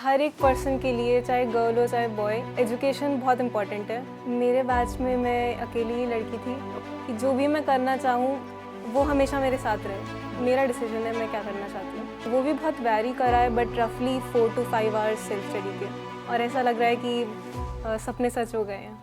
हर एक पर्सन के लिए, चाहे गर्ल हो चाहे बॉय, एजुकेशन बहुत इम्पॉर्टेंट है। मेरे बैच में मैं अकेली ही लड़की थी कि जो भी मैं करना चाहूँ वो हमेशा मेरे साथ रहे। मेरा डिसीजन है मैं क्या करना चाहती हूँ। वो भी बहुत वैरी करा है, बट रफली 4 to 5 आवर्स सेल्फ स्टडी के, और ऐसा लग रहा है कि सपने सच हो गए हैं।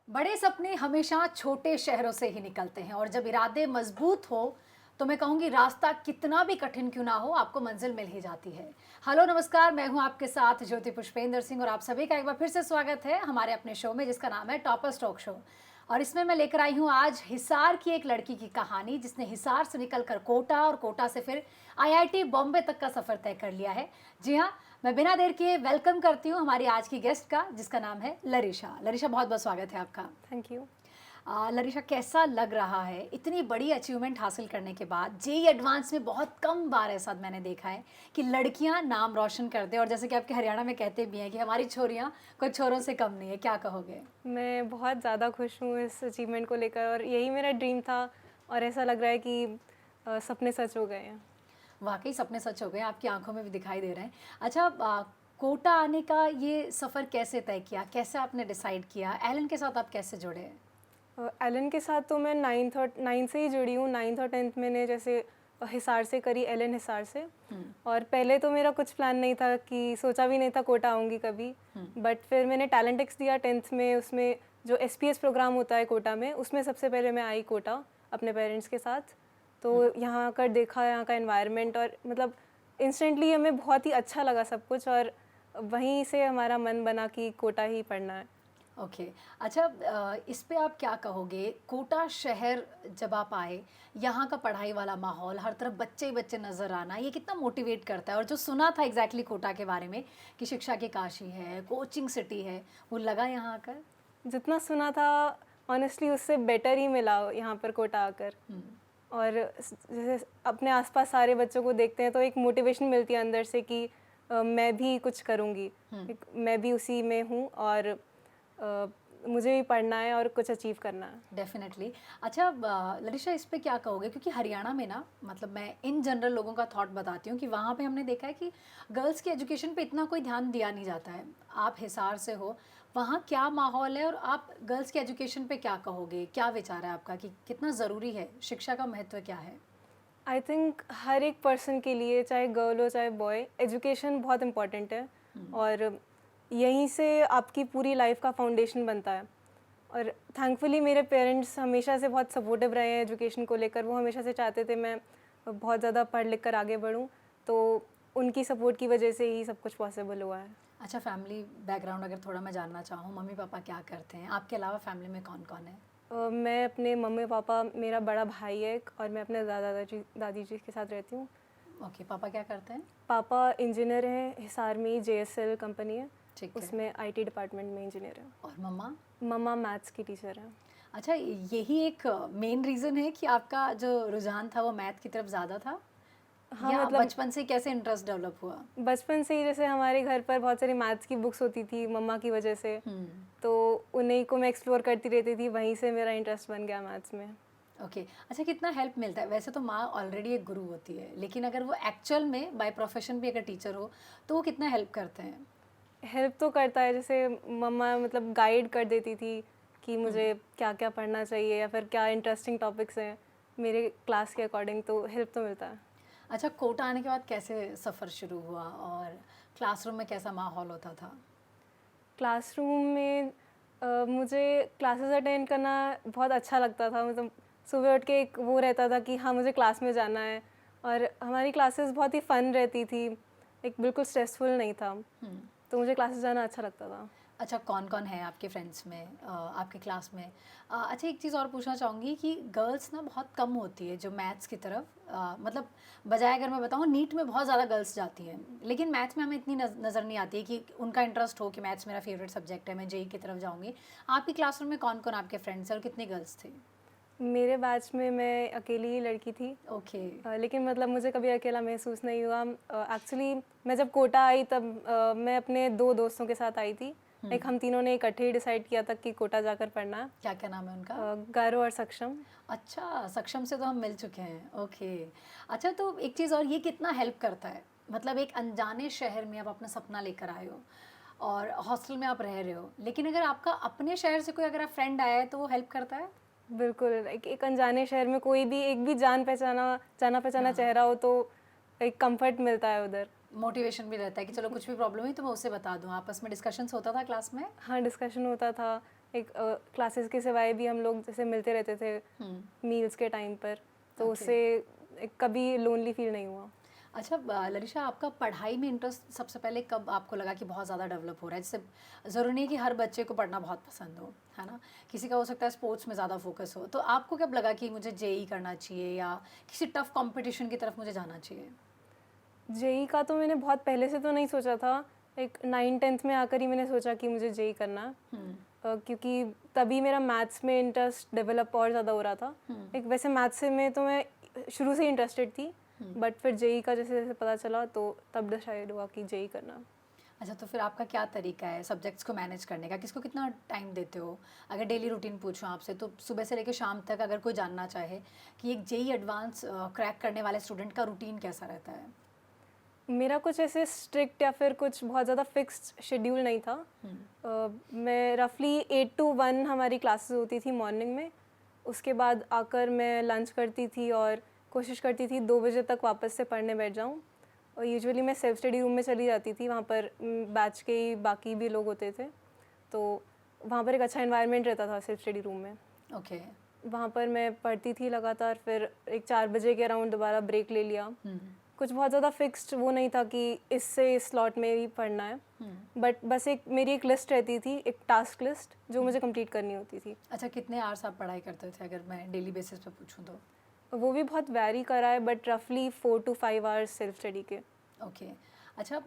बड़े सपने हमेशा छोटे शहरों से ही निकलते हैं और जब इरादे मजबूत हो तो मैं कहूँगी रास्ता कितना भी कठिन क्यों ना हो आपको मंजिल मिल ही जाती है। हेलो नमस्कार, मैं हूँ आपके साथ ज्योति पुष्पेंद्र सिंह और आप सभी का एक बार फिर से स्वागत है हमारे अपने शो में जिसका नाम है टॉपर्स टॉक शो। और इसमें मैं लेकर आई हूँ आज हिसार की एक लड़की की कहानी जिसने हिसार से निकलकर कोटा और कोटा से फिर आईआईटी बॉम्बे तक का सफ़र तय कर लिया है। जी हाँ, मैं बिना देर किए वेलकम करती हूँ हमारी आज की गेस्ट का जिसका नाम है लरिशा। लरिशा, बहुत बहुत स्वागत है आपका। Thank you. लरिशा, कैसा लग रहा है इतनी बड़ी अचीवमेंट हासिल करने के बाद? जेई एडवांस में बहुत कम बार ऐसा मैंने देखा है कि लड़कियां नाम रोशन कर दे, और जैसे कि आपके हरियाणा में कहते भी हैं कि हमारी छोरियां कोई छोरों से कम नहीं है। क्या कहोगे? मैं बहुत ज़्यादा खुश हूँ इस अचीवमेंट को लेकर, और यही मेरा ड्रीम था, और ऐसा लग रहा है कि सपने सच हो गए हैं। वाकई सपने सच हो गए, आपकी आंखों में भी दिखाई दे रहे हैं। अच्छा, कोटा आने का ये सफ़र कैसे तय किया, कैसे आपने डिसाइड किया? एलन के साथ आप कैसे जुड़े? एलन के साथ तो मैं नाइन्थ से ही जुड़ी हूँ। 9th और 10th मैंने जैसे हिसार से करी, एलन हिसार से। और पहले तो मेरा कुछ प्लान नहीं था, कि सोचा भी नहीं था कोटा आऊँगी कभी। बट फिर मैंने टैलेंट एक्स दिया 10th में। उसमें जो एसपीएस प्रोग्राम होता है कोटा में, उसमें सबसे पहले मैं आई कोटा अपने पेरेंट्स के साथ। तो यहाँ आकर देखा यहाँ का एनवायरनमेंट, और मतलब इंस्टेंटली हमें बहुत ही अच्छा लगा सब कुछ, और वहीं से हमारा मन बना कि कोटा ही पढ़ना है। ओके। अच्छा, इस पे आप क्या कहोगे? कोटा शहर जब आप आए, यहाँ का पढ़ाई वाला माहौल, हर तरफ बच्चे ही बच्चे नज़र आना, ये कितना मोटिवेट करता है? और जो सुना था एग्जैक्टली कोटा के बारे में कि शिक्षा की काशी है, कोचिंग सिटी है, वो लगा यहाँ आकर? जितना सुना था ऑनेस्टली उससे बेटर ही मिला यहाँ पर कोटा आकर। और जैसे अपने आसपास सारे बच्चों को देखते हैं तो एक मोटिवेशन मिलती है अंदर से कि मैं भी कुछ करूँगी, मैं भी उसी में हूँ, और मुझे भी पढ़ना है और कुछ अचीव करना है। डेफिनेटली। अच्छा, ललिशा, इस पे क्या कहोगे? क्योंकि हरियाणा में ना, मतलब मैं इन जनरल लोगों का थॉट बताती हूँ कि वहाँ पे हमने देखा है कि गर्ल्स की एजुकेशन पे इतना कोई ध्यान दिया नहीं जाता है। आप हिसार से हो, वहाँ क्या माहौल है और आप गर्ल्स की एजुकेशन पे क्या कहोगे? क्या विचार है आपका कि कितना ज़रूरी है, शिक्षा का महत्व क्या है? आई थिंक हर एक पर्सन के लिए, चाहे गर्ल हो चाहे बॉय, एजुकेशन बहुत इम्पॉर्टेंट है। और यहीं से आपकी पूरी लाइफ का फाउंडेशन बनता है। और थैंकफुली मेरे पेरेंट्स हमेशा से बहुत सपोर्टिव रहे हैं एजुकेशन को लेकर। वो हमेशा से चाहते थे मैं बहुत ज़्यादा पढ़ लिख कर आगे बढ़ूँ, तो उनकी सपोर्ट की वजह से ही सब कुछ पॉसिबल हुआ है। अच्छा, फैमिली बैकग्राउंड अगर थोड़ा मैं जानना चाहूँ, मम्मी पापा क्या करते हैं? आपके अलावा फैमिली में कौन कौन है? मैं अपने मम्मी पापा, मेरा बड़ा भाई है एक, और मैं अपने दादी जी के साथ रहती हूँ। ओके, पापा क्या करते हैं? पापा इंजीनियर हैं, हिसार में JSL कंपनी है, ठीक है। उसमें IT डिपार्टमेंट में इंजीनियर है। और मम्मा? मम्मा मैथ्स की टीचर है। अच्छा, यही एक मेन रीज़न है कि आपका जो रुझान था वो मैथ की तरफ ज़्यादा था, हाँ, या मतलब बचपन से कैसे इंटरेस्ट डेवलप हुआ? बचपन से ही जैसे हमारे घर पर बहुत सारी मैथ्स की बुक्स होती थी मम्मा की वजह से, तो उन्हीं को मैं एक्सप्लोर करती रहती थी, वहीं से मेरा इंटरेस्ट बन गया मैथ्स में। ओके। अच्छा, कितना हेल्प मिलता है? वैसे तो माँ ऑलरेडी एक गुरु होती है, लेकिन अगर वो एक्चुअल में बाय प्रोफेशन भी अगर टीचर हो तो वो कितना हेल्प करते हैं? हेल्प तो करता है, जैसे मम्मा मतलब गाइड कर देती थी कि मुझे क्या क्या पढ़ना चाहिए, या फिर क्या इंटरेस्टिंग टॉपिक्स हैं मेरे क्लास के अकॉर्डिंग, तो हेल्प तो मिलता है। अच्छा, कोटा आने के बाद कैसे सफ़र शुरू हुआ और क्लासरूम में कैसा माहौल होता था? क्लासरूम में मुझे क्लासेस अटेंड करना बहुत अच्छा लगता था। मतलब सुबह उठ के एक वो रहता था कि हाँ, मुझे क्लास में जाना है, और हमारी क्लासेस बहुत ही फ़न रहती थी, एक बिल्कुल स्ट्रेसफुल नहीं था, तो मुझे क्लासेस जाना अच्छा लगता था। अच्छा, कौन कौन है आपके फ्रेंड्स में, आपके क्लास में? अच्छा, एक चीज़ और पूछना चाहूँगी कि गर्ल्स ना बहुत कम होती है जो मैथ्स की तरफ, मतलब बजाय अगर मैं बताऊँ, नीट में बहुत ज़्यादा गर्ल्स जाती हैं, लेकिन मैथ्स में हमें इतनी नज़र नहीं आती है कि उनका इंटरेस्ट हो कि मैथ्स मेरा फेवरेट सब्जेक्ट है, मैं जेई की तरफ जाऊँगी। आपकी क्लासरूम में कौन कौन आपके फ्रेंड्स हैं और कितने गर्ल्स थे? मेरे बैच में मैं अकेली ही लड़की थी। ओके। लेकिन मतलब मुझे कभी अकेला महसूस नहीं हुआ। एक्चुअली मैं जब कोटा आई तब मैं अपने 2 दोस्तों के साथ आई थी, लाइक हम तीनों ने इकट्ठे ही डिसाइड किया था कि कोटा जाकर पढ़ना है। क्या क्या नाम है उनका? गारो और सक्षम। अच्छा, सक्षम से तो हम मिल चुके हैं। ओके। अच्छा, तो एक चीज़ और, ये कितना हेल्प करता है, मतलब एक अनजाने शहर में आप अपना सपना लेकर आए हो और हॉस्टल में आप रह रहे हो, लेकिन अगर आपका अपने शहर से कोई अगर आप फ्रेंड आया है तो वो हेल्प करता है? बिल्कुल, एक अनजाने शहर में कोई भी एक भी जाना पहचाना हाँ। चेहरा हो तो एक कंफर्ट मिलता है उधर। मोटिवेशन भी रहता है कि चलो कुछ भी प्रॉब्लम हुई तो मैं उससे बता दूं। आपस में डिस्कशंस होता था क्लास में? हाँ, डिस्कशन होता था। एक क्लासेस के सिवाय भी हम लोग जैसे मिलते रहते थे मील्स के टाइम पर, तो Okay. उससे कभी लोनली फील नहीं हुआ। अच्छा, ललिशा, आपका पढ़ाई में इंटरेस्ट सबसे पहले कब आपको लगा कि बहुत ज़्यादा डेवलप हो रहा है? जैसे ज़रूरी नहीं कि हर बच्चे को पढ़ना बहुत पसंद हो, है ना? किसी का हो सकता है स्पोर्ट्स में ज़्यादा फोकस हो, तो आपको कब लगा कि मुझे जेई करना चाहिए या किसी टफ कंपटीशन की तरफ मुझे जाना चाहिए? जेई का तो मैंने बहुत पहले से तो नहीं सोचा था, एक 9th-10th में आकर ही मैंने सोचा कि मुझे जेई करना है। क्योंकि तभी मेरा मैथ्स में इंटरेस्ट डेवलप और ज़्यादा हो रहा था। एक वैसे मैथ्स से में तो मैं शुरू से इंटरेस्टेड थी, बट फिर जेई का जैसे जैसे पता चला तो तब डिसाइड हुआ कि जेई करना। अच्छा, तो फिर आपका क्या तरीका है सब्जेक्ट्स को मैनेज करने का? किसको कितना टाइम देते हो? अगर डेली रूटीन पूछूं आपसे तो सुबह से लेकर शाम तक अगर कोई जानना चाहे कि एक जेई एडवांस क्रैक करने वाले स्टूडेंट का रूटीन कैसा रहता है? मेरा कुछ ऐसे स्ट्रिक्ट या फिर कुछ बहुत ज़्यादा फिक्स्ड शेड्यूल नहीं था। मैं रफली 8 to 1 हमारी क्लासेस होती थी मॉर्निंग में। उसके बाद आकर मैं लंच करती थी और कोशिश करती थी 2 बजे तक वापस से पढ़ने बैठ जाऊँ। और यूजुअली मैं सेल्फ स्टडी रूम में चली जाती थी, वहाँ पर बैच के ही बाकी भी लोग होते थे, तो वहाँ पर एक अच्छा एनवायरनमेंट रहता था सेल्फ स्टडी रूम में। ओके। वहाँ पर मैं पढ़ती थी लगातार, फिर एक 4 बजे के अराउंड दोबारा ब्रेक ले लिया। कुछ बहुत ज़्यादा फिक्स्ड वो नहीं था कि इससे इस स्लॉट में ही पढ़ना है, बट बस मेरी एक लिस्ट रहती थी, एक टास्क लिस्ट जो मुझे कंप्लीट करनी होती थी। अच्छा, कितने आवर्स आप पढ़ाई करते थे अगर मैं डेली बेसिस पे पूछूं तो? वो भी बहुत वैरी करा है, बट रफली 4 to 5 आवर्स सेल्फ स्टडी के। ओके। अच्छा,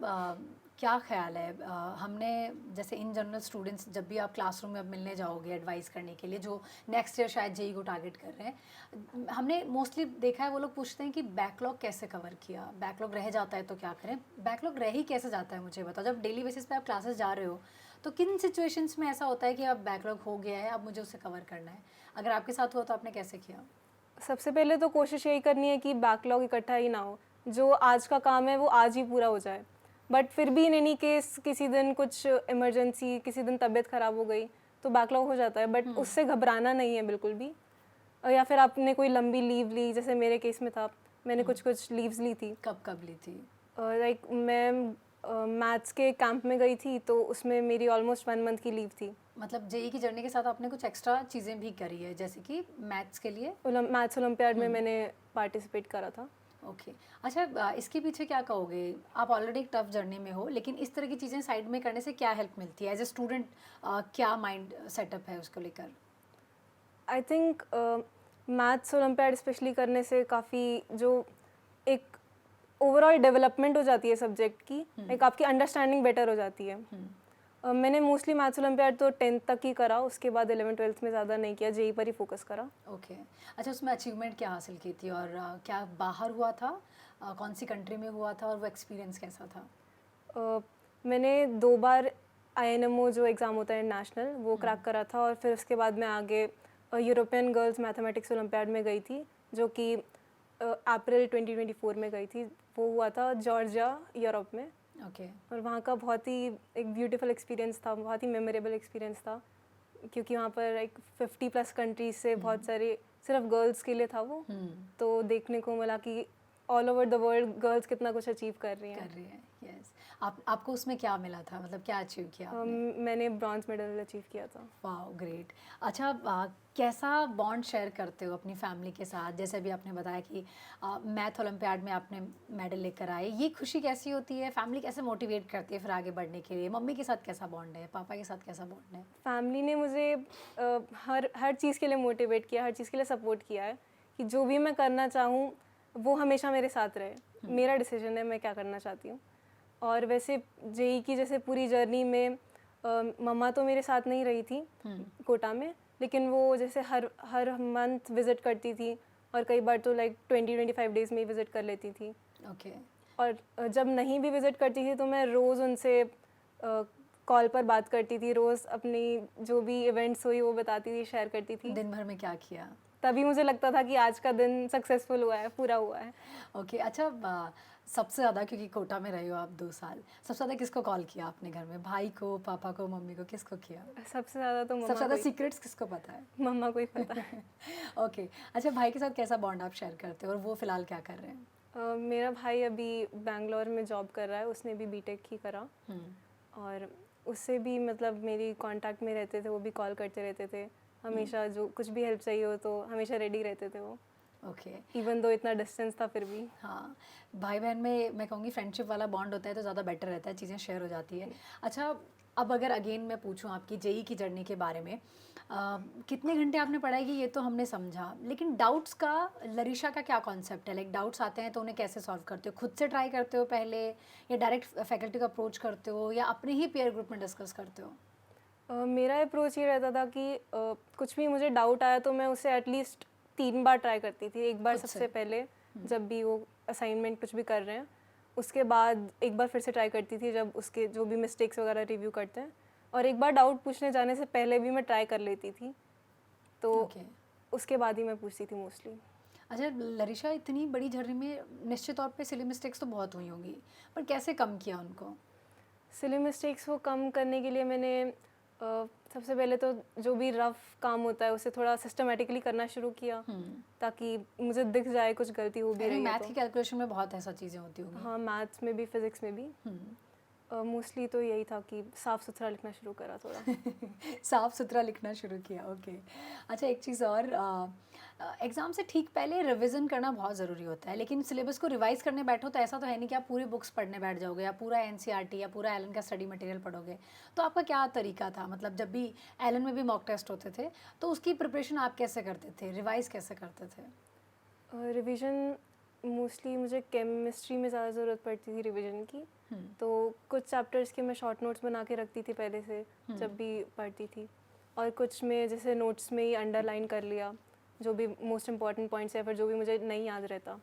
क्या ख्याल है, हमने जैसे इन जनरल स्टूडेंट्स जब भी आप क्लासरूम में अब मिलने जाओगे एडवाइस करने के लिए, जो नेक्स्ट ईयर शायद जेई को टारगेट कर रहे हैं, हमने मोस्टली देखा है वो लोग पूछते हैं कि बैकलॉग कैसे कवर किया, बैकलॉग रह जाता है तो क्या करें? बैकलॉग रह ही कैसे जाता है मुझे बताओ। जब डेली बेसिस पे आप क्लासेस जा रहे हो तो किन सिचुएशंस में ऐसा होता है कि अब बैकलॉग हो गया है, अब मुझे उसे कवर करना है? अगर आपके साथ हुआ तो आपने कैसे किया? सबसे पहले तो कोशिश यही करनी है कि बैकलॉग इकट्ठा ही ना हो, जो आज का काम है वो आज ही पूरा हो जाए। बट फिर भी इन एनी केस किसी दिन कुछ इमरजेंसी, किसी दिन तबीयत ख़राब हो गई तो बैकलॉग हो जाता है, बट उससे घबराना नहीं है बिल्कुल भी। या फिर आपने कोई लंबी लीव ली, जैसे मेरे केस में था, मैंने कुछ लीव्स ली थी। कब ली थी? लाइक मैं मैथ्स के कैंप में गई थी, तो उसमें मेरी ऑलमोस्ट 1 मंथ की लीव थी। मतलब जेई की जर्नी के साथ आपने कुछ एक्स्ट्रा चीज़ें भी करी है, जैसे कि मैथ्स के लिए? मैथ्स ओलंपियाड में मैंने पार्टिसिपेट करा था। ओके। अच्छा, इसके पीछे क्या कहोगे? आप ऑलरेडी एक टफ जर्नी में हो, लेकिन इस तरह की चीज़ें साइड में करने से क्या हेल्प मिलती है एज ए स्टूडेंट? क्या माइंड सेटअप है उसको लेकर? I think maths olympiad specially करने से काफ़ी जो एक ओवरऑल डेवलपमेंट हो जाती है सब्जेक्ट की, एक आपकी अंडरस्टैंडिंग बेटर हो जाती है। मैंने मोस्टली मैथ्स ओलंपियाड तो 10th तक ही करा, उसके बाद 11th-12th में ज़्यादा नहीं किया, जेई पर ही फोकस करा। ओके। अच्छा, उसमें अचीवमेंट क्या हासिल की थी और क्या बाहर हुआ था? कौन सी कंट्री में हुआ था और वो एक्सपीरियंस कैसा था? मैंने 2 बार INMO जो एग्ज़ाम होता है नेशनल, वो क्रैक करा था, और फिर उसके बाद मैं आगे यूरोपियन गर्ल्स मैथमेटिक्स ओलंपियाड में गई थी, जो कि अप्रैल 2024 में गई थी। वो हुआ था जॉर्जिया, यूरोप में। ओके। और वहाँ का बहुत ही एक ब्यूटीफुल एक्सपीरियंस था, बहुत ही मेमोरेबल एक्सपीरियंस था, क्योंकि वहाँ पर एक 50+ कंट्रीज से बहुत सारे, सिर्फ गर्ल्स के लिए था वो, तो देखने को मिला कि all over the world girls कितना कुछ अचीव कर रही हैं। यस। आपको उसमें क्या मिला था, मतलब क्या अचीव किया आपने? मैंने ब्रॉन्ज मेडल अचीव किया था। वाह, ग्रेट। अच्छा, कैसा बॉन्ड शेयर करते हो अपनी फैमिली के साथ? जैसे अभी आपने बताया कि मैथ ओलंपियाड में आपने मेडल लेकर आए, ये खुशी कैसी होती है? फैमिली कैसे मोटिवेट करती है फिर आगे बढ़ने के लिए? मम्मी के साथ कैसा बॉन्ड है, पापा के साथ कैसा बॉन्ड है? फैमिली ने मुझे हर चीज़ के लिए मोटिवेट किया, हर चीज़ के लिए सपोर्ट किया है, कि जो भी मैं करना चाहूँ वो हमेशा मेरे साथ रहे। मेरा डिसीजन है मैं क्या करना चाहती हूँ। और वैसे जेई की जैसे पूरी जर्नी में मम्मा तो मेरे साथ नहीं रही थी कोटा में, लेकिन वो जैसे हर मंथ विज़िट करती थी, और कई बार तो लाइक 20-25 डेज़ में ही विज़िट कर लेती थी। ओके। और जब नहीं भी विज़िट करती थी तो मैं रोज़ उनसे कॉल पर बात करती थी, रोज़ अपनी जो भी इवेंट्स हुई वो बताती थी, शेयर करती थी। दिन भर में क्या किया? तभी मुझे लगता था कि आज का दिन सक्सेसफुल हुआ है, पूरा हुआ है। ओके, अच्छा सबसे ज़्यादा, क्योंकि कोटा में रहे हो आप 2 साल, सबसे ज़्यादा किसको कॉल किया आपने घर में? भाई को, पापा को, मम्मी को, किसको किया? सबसे ज़्यादा तो सबसे मम्मा ज़्यादा को सीक्रेट्स किसको पता है? ही मम्मा को ही पता है। ओके, अच्छा भाई के साथ कैसा बॉन्ड आप शेयर करते हो और वो फ़िलहाल क्या कर रहे हैं? मेरा भाई अभी बैंगलोर में जॉब कर रहा है, उसने भी बीटेक ही करा हुँ। और उससे भी मतलब मेरी कांटेक्ट में रहते थे, वो भी कॉल करते रहते थे हमेशा, जो कुछ भी हेल्प चाहिए हो तो हमेशा रेडी रहते थे वो, ओके। इवन दो इतना डिस्टेंस था फिर भी। हाँ, भाई-बहन में मैं कहूँगी फ्रेंडशिप वाला बॉन्ड होता है तो ज़्यादा बेटर रहता है, चीज़ें शेयर हो जाती है। अच्छा, अब अगर अगेन मैं पूछूँ आपकी जेईई की जर्नी के बारे में, कितने घंटे आपने पढ़ाई की ये तो हमने समझा, लेकिन डाउट्स का लरिशा का क्या कॉन्सेप्ट है? लाइक डाउट्स आते हैं तो उन्हें कैसे सॉल्व करते हो? खुद से ट्राई करते हो पहले, या डायरेक्ट फैकल्टी को अप्रोच करते हो, या अपने ही पीयर ग्रुप में डिस्कस करते हो? मेरा अप्रोच ये रहता था कि कुछ भी मुझे डाउट आया तो मैं उसे एटलीस्ट 3 बार ट्राई करती थी। एक बार खुद सबसे से? पहले जब भी वो असाइनमेंट कुछ भी कर रहे हैं, उसके बाद एक बार फिर से ट्राई करती थी जब उसके जो भी मिस्टेक्स वगैरह रिव्यू करते हैं, और एक बार डाउट पूछने जाने से पहले भी मैं ट्राई कर लेती थी, तो ओके। उसके बाद ही मैं पूछती थी मोस्टली। अच्छा, लरिशा इतनी बड़ी जर्नी में निश्चित तौर पे सिली मिस्टेक्स तो बहुत हुई होंगी, पर कैसे कम किया उनको? सिली मिस्टेक्स को कम करने के लिए मैंने सबसे पहले तो जो भी रफ काम होता है उसे थोड़ा सिस्टमेटिकली करना शुरू किया, ताकि मुझे दिख जाए कुछ गलती हो भी आई रही थिंक है मैथ तो। की कैलकुलेशन में बहुत ऐसा चीज़ें होती होंगी। हाँ, मैथ्स में भी, फिज़िक्स में भी मोस्टली तो यही था कि साफ़ सुथरा लिखना शुरू करा थोड़ा। साफ सुथरा लिखना शुरू किया, ओके। अच्छा, एक चीज़ और, एग्ज़ाम से ठीक पहले रिवीजन करना बहुत ज़रूरी होता है, लेकिन सिलेबस को रिवाइज करने बैठो तो ऐसा तो है नहीं कि आप पूरी बुक्स पढ़ने बैठ जाओगे या पूरा एनसीईआरटी या पूरा एलन का स्टडी मटेरियल पढ़ोगे। तो आपका क्या तरीका था? मतलब जब भी एलन में भी मॉक टेस्ट होते थे तो उसकी प्रिपरेशन आप कैसे करते थे, रिवाइज कैसे करते थे? रिवीजन मोस्टली मुझे केमिस्ट्री में ज़्यादा ज़रूरत पड़ती थी रिवीजन की, तो कुछ चैप्टर्स के मैं शॉर्ट नोट्स बना के रखती थी पहले से जब भी पढ़ती थी, और कुछ में जैसे नोट्स में ही अंडरलाइन कर लिया जो भी मोस्ट इम्पॉर्टेंट पॉइंट्स या फिर जो भी मुझे नहीं याद रहता,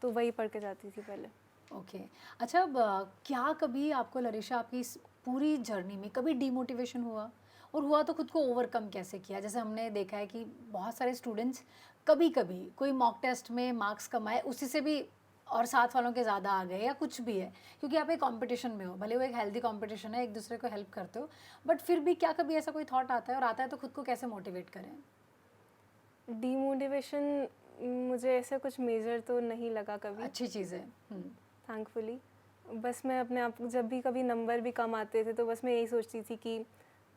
तो वही पढ़ के जाती थी पहले। ओके। अच्छा, अब क्या कभी आपको लरिशा आपकी इस पूरी जर्नी में कभी डीमोटिवेशन हुआ, और हुआ तो खुद को ओवरकम कैसे किया? जैसे हमने देखा है कि बहुत सारे स्टूडेंट्स कभी कभी कोई मॉक टेस्ट में मार्क्स कमाए, उसी से भी और साथ वालों के ज़्यादा आ गए, या कुछ भी है, क्योंकि आप एक कंपटीशन में हो, भले वो एक हेल्दी कंपटीशन है, एक दूसरे को हेल्प करते हो, बट फिर भी क्या कभी ऐसा कोई थॉट आता है, और आता है तो खुद को कैसे मोटिवेट करें? डीमोटिवेशन मुझे ऐसे कुछ मेजर तो नहीं लगा कभी, अच्छी चीज़ है। थैंकफुली। बस मैं अपने आप को जब भी कभी नंबर भी कम आते थे तो बस मैं यही सोचती थी कि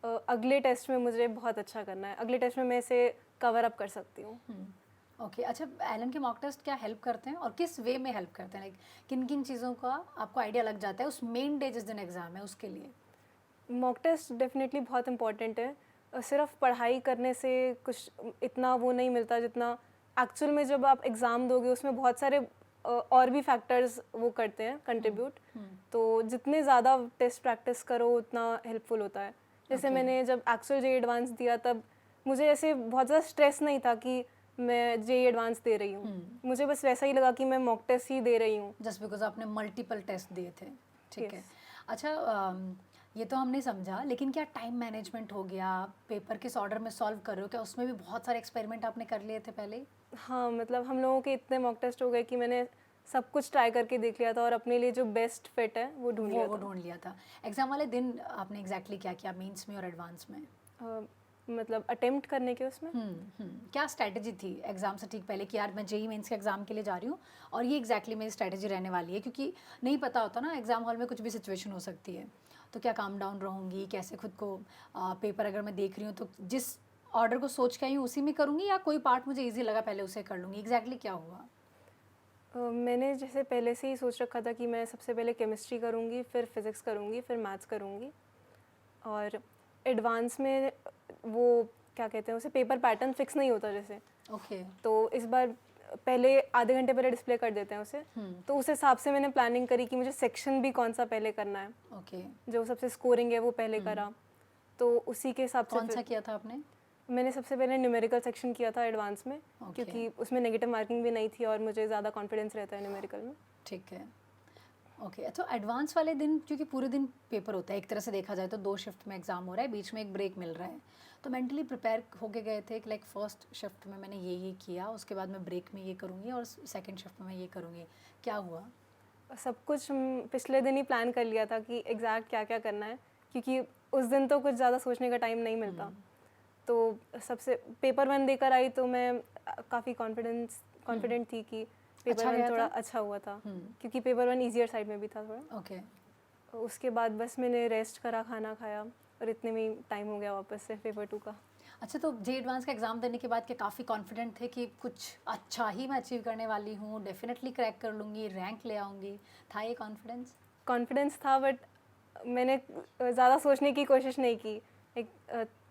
अगले टेस्ट में मुझे बहुत अच्छा करना है, अगले टेस्ट में मैं इसे कवर अप कर सकती हूँ। ओके। अच्छा, एलन के मॉक टेस्ट क्या हेल्प करते हैं और किस वे में हेल्प करते हैं? लाइक किन किन चीज़ों का आपको आइडिया लग जाता है उस मेन डे जिस दिन एग्ज़ाम है उसके लिए? मॉक टेस्ट डेफिनेटली बहुत इंपॉर्टेंट है। सिर्फ पढ़ाई करने से कुछ इतना वो नहीं मिलता जितना एक्चुअल में जब आप एग्ज़ाम दोगे उसमें बहुत सारे और भी फैक्टर्स वो करते हैं कंट्रीब्यूट, तो जितने ज़्यादा टेस्ट प्रैक्टिस करो उतना हेल्पफुल होता है। जैसे मैंने जब एक्चुअल जेईई एडवांस दिया तब मुझे ऐसे बहुत ज़्यादा स्ट्रेस नहीं था कि मैं जेईई एडवांस दे रही हूँ, मुझे बस वैसा ही लगा कि मैं मॉक टेस्ट ही दे रही हूँ। जस्ट बिकॉज आपने मल्टीपल टेस्ट दिए थे, ठीक है। अच्छा, ये तो हमने समझा, लेकिन क्या टाइम मैनेजमेंट हो गया, पेपर किस ऑर्डर में सॉल्व कर रहे हो, क्या उसमें भी बहुत सारे एक्सपेरिमेंट आपने कर लिए थे पहले? हाँ, मतलब हम लोगों के इतने मॉक टेस्ट हो गए कि मैंने सब कुछ ट्राई करके देख लिया था और अपने लिए जो बेस्ट फिट है वो ढूंढ लिया था। एग्जाम वाले दिन आपने एग्जैक्टली क्या किया, मेंस में और एडवांस में? मतलब अटेम्प्ट करने के उसमें क्या स्ट्रैटेजी थी एग्जाम से ठीक पहले कि यार मैं जेईई मेंस के एग्जाम के लिए जा रही हूँ और ये एग्जैक्टली मेरी स्ट्रैटेजी रहने वाली है, क्योंकि नहीं पता होता ना, एग्जाम हॉल में कुछ भी सिचुएशन हो सकती है, तो क्या काम डाउन रहूँगी, कैसे खुद को पेपर अगर मैं देख रही हूँ तो जिस ऑर्डर को सोच के आई हूँ उसी में करूँगी, या कोई पार्ट मुझे ईजी लगा पहले उसे कर लूँगी? एग्जैक्टली क्या हुआ? मैंने जैसे पहले से ही सोच रखा था कि मैं सबसे पहले केमिस्ट्री करूँगी, फिर फिज़िक्स करूँगी, फिर मैथ्स करूँगी, और एडवांस में वो क्या कहते हैं उसे पेपर पैटर्न फिक्स नहीं होता जैसे, ओके। तो इस बार पहले आधे घंटे पहले डिस्प्ले कर देते हैं उसे, तो उस हिसाब से मैंने प्लानिंग करी कि मुझे सेक्शन भी कौन सा पहले करना है। ओके। जो सबसे स्कोरिंग है वो पहले करा, तो उसी के हिसाब से कौन सा किया था आपने? मैंने सबसे पहले न्यूमेरिकल सेक्शन किया था एडवांस में, क्योंकि उसमें नेगेटिव मार्किंग भी नहीं थी और मुझे ज़्यादा कॉन्फिडेंस रहता है न्यूमेरिकल में। ठीक है। ओके, तो एडवांस वाले दिन क्योंकि पूरे दिन पेपर होता है, एक तरह से देखा जाए तो 2 शिफ्ट में एग्ज़ाम हो रहा है, बीच में एक ब्रेक मिल रहा है, तो मेंटली प्रिपेयर होके गए थे कि लाइक फर्स्ट शिफ्ट में मैंने ये किया, उसके बाद मैं ब्रेक में ये करूँगी और सेकंड शिफ्ट में मैं ये करूँगी, क्या हुआ? सब कुछ पिछले दिन ही प्लान कर लिया था कि एग्जैक्ट क्या क्या करना है, क्योंकि उस दिन तो कुछ ज़्यादा सोचने का टाइम नहीं मिलता। तो सबसे पेपर वन देकर आई तो मैं काफ़ी कॉन्फिडेंट थी कि पेपर अच्छा वन गया थोड़ा था? अच्छा हुआ था, क्योंकि पेपर वन ईजियर साइड में भी था थोड़ा। ओके। उसके बाद बस मैंने रेस्ट करा, खाना खाया, और इतने में ही टाइम हो गया वापस से पेपर टू का। अच्छा, तो जे एडवांस का एग्ज़ाम देने के बाद क्या काफ़ी कॉन्फिडेंट थे कि कुछ अच्छा ही मैं अचीव करने वाली हूँ, डेफिनेटली क्रैक कर लूँगी, रैंक ले आऊँगी, था ये कॉन्फिडेंस? कॉन्फिडेंस था, बट मैंने ज़्यादा सोचने की कोशिश नहीं की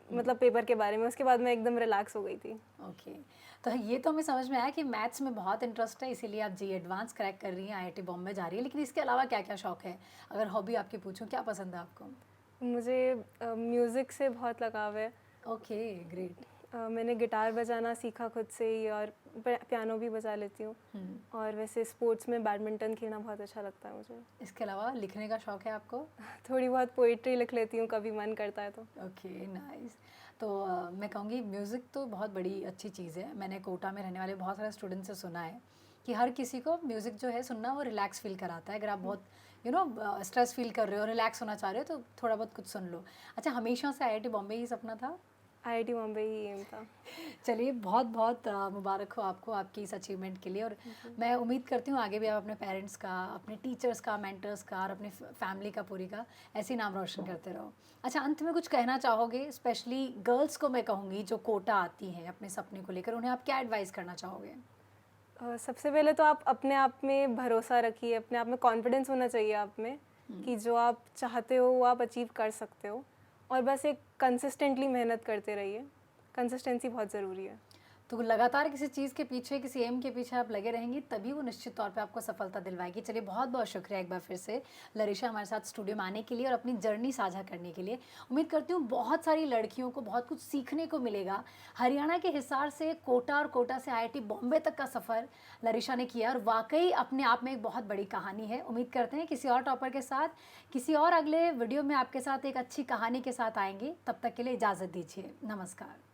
मतलब पेपर के बारे में। उसके बाद मैं एकदम रिलैक्स हो गई थी। ओके, तो ये तो हमें समझ में आया कि मैथ्स में बहुत इंटरेस्ट है, इसीलिए आप जी एडवांस क्रैक कर रही हैं, आईआईटी बॉम्बे जा रही है, लेकिन इसके अलावा क्या क्या शौक है? अगर हॉबी आपकी पूछूं, क्या पसंद है आपको? मुझे म्यूज़िक से बहुत लगाव है। Okay, great. मैंने गिटार बजाना सीखा खुद से ही, और पियानो भी बजा लेती हूँ। और वैसे स्पोर्ट्स में बैडमिंटन खेलना बहुत अच्छा लगता है मुझे। इसके अलावा लिखने का शौक है आपको? थोड़ी बहुत पोइट्री लिख लेती हूँ, कभी मन करता है तो। Okay, nice. तो मैं कहूँगी म्यूज़िक तो बहुत बड़ी अच्छी चीज़ है। मैंने कोटा में रहने वाले बहुत सारे स्टूडेंट से सुना है कि हर किसी को म्यूज़िक जो है सुनना वो रिलैक्स फील कराता है। अगर आप बहुत स्ट्रेस फील कर रहे हो, रिलैक्स होना चाह रहे हो, तो थोड़ा बहुत कुछ सुन लो। अच्छा, हमेशा से आईआईटी बॉम्बे ही सपना था? आईआईटी बॉम्बे ही एम था। चलिए, बहुत बहुत मुबारक हो आपको आपकी इस अचीवमेंट के लिए, और मैं उम्मीद करती हूँ आगे भी आप अपने पेरेंट्स का, अपने टीचर्स का, मेंटर्स का और अपनी फैमिली का पूरी का ऐसे ही नाम रोशन करते रहो। अच्छा, अंत में कुछ कहना चाहोगे? स्पेशली गर्ल्स को मैं कहूँगी जो कोटा आती हैं अपने सपने को लेकर, उन्हें आप क्या एडवाइस करना चाहोगे? सबसे पहले तो आप अपने आप में भरोसा रखिए, अपने आप में कॉन्फिडेंस होना चाहिए आप में कि जो आप चाहते हो वो आप अचीव कर सकते हो। और बस एक कंसिस्टेंटली मेहनत करते रहिए, कंसिस्टेंसी बहुत ज़रूरी है। तो लगातार किसी चीज़ के पीछे, किसी एम के पीछे आप लगे रहेंगी, तभी वो निश्चित तौर पे आपको सफलता दिलवाएगी। चलिए, बहुत बहुत शुक्रिया एक बार फिर से लरिशा हमारे साथ स्टूडियो में आने के लिए और अपनी जर्नी साझा करने के लिए। उम्मीद करती हूँ बहुत सारी लड़कियों को बहुत कुछ सीखने को मिलेगा। हरियाणा के हिसार से कोटा और कोटा से आईआईटी बॉम्बे तक का सफ़र लरिशा ने किया, और वाकई अपने आप में एक बहुत बड़ी कहानी है। उम्मीद करते हैं किसी और टॉपर के साथ, किसी और अगले वीडियो में आपके साथ एक अच्छी कहानी के साथ आएंगे। तब तक के लिए इजाज़त दीजिए, नमस्कार।